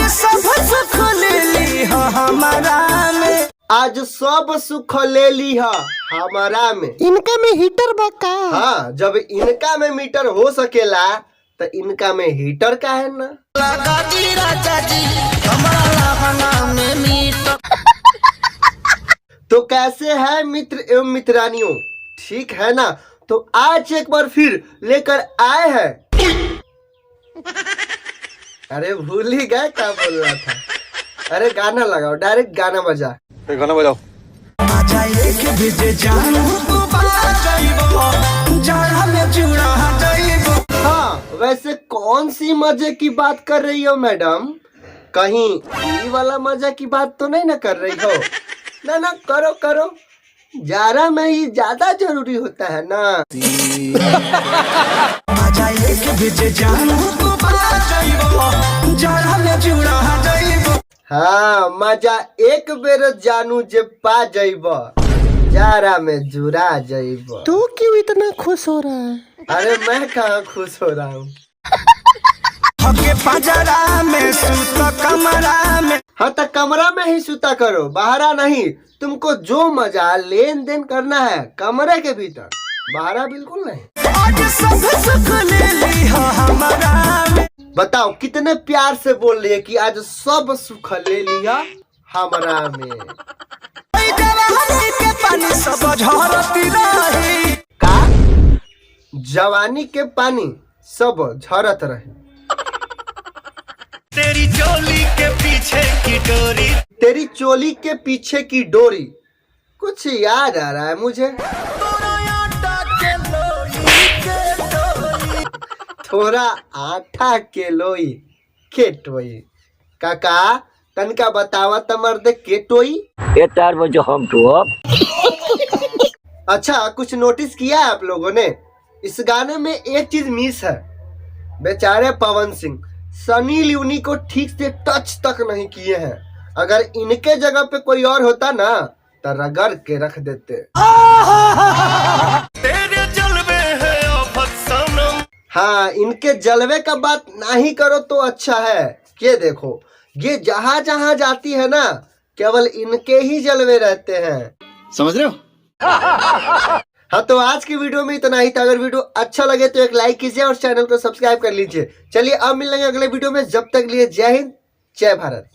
सब सुख ले ली हमारा में, आज सब सुख ले ली हमारा में। इनका में हीटर बका। हाँ, जब इनका में मीटर हो सकेला तो इनका में हीटर का है ना। लगा दी राजा जी हमारा लहंगा में मीटर। तो कैसे है मित्र एवं मित्रानियों, ठीक है ना? तो आज एक बार फिर लेकर आए हैं। अरे भूल ही गए क्या बोल रहा था। अरे गाना लगाओ, डायरेक्ट गाना बजा। गाना बजाओ। हाँ, वैसे कौन सी मजे की बात कर रही हो मैडम? कहीं ये वाला मजा की बात तो नहीं ना कर रही हो? ना ना, करो करो, जारा में ही ज्यादा जरूरी होता है ना। हाँ, मजा एक बेर जानू जे पा जाइब, जारा में जुड़ा जाइब। तू क्यों इतना खुश हो रहा है? अरे मैं कहाँ खुश हो रहा हूँ। पजरा में सूता कमरा में। हाँ, तो कमरा में ही सूता करो, बाहरा नहीं। तुमको जो मजा लेन देन करना है कमरे के भीतर, बाहरा बिल्कुल नहीं। आज सब सुख ले ली हमारा में। बताओ कितने प्यार से बोल रही है कि आज सब सुख ले लिया हमारा में। के पानी सब झरती रही। का जवानी के पानी सब झरत रहे। तेरी चोली के पीछे की डोरी, तेरी चोली के पीछे की डोरी, कुछ याद आ रहा है मुझे। थोड़ा आटा के लोई के टोई। काका तनका बतावा तमर्दे के टोई। ये तार वो जो हम तो अब। अच्छा, कुछ नोटिस किया है आप लोगों ने? इस गाने में एक चीज मिस है। बेचारे पवन सिंह सनी लियोनी को ठीक से टच तक नहीं किए हैं। अगर इनके जगह पे कोई और होता ना तो रगड़ के रख देते। तेरे जलवे है आफत सनम। हाँ, इनके जलवे का बात नहीं करो तो अच्छा है। ये देखो, ये जहां जहां जाती है ना, केवल इनके ही जलवे रहते हैं। समझ रहे हो? हाँ, तो आज की वीडियो में इतना ही था। अगर वीडियो अच्छा लगे तो एक लाइक कीजिए और चैनल को सब्सक्राइब कर लीजिए। चलिए अब मिलेंगे अगले वीडियो में। जब तक लिए जय हिंद, जय भारत।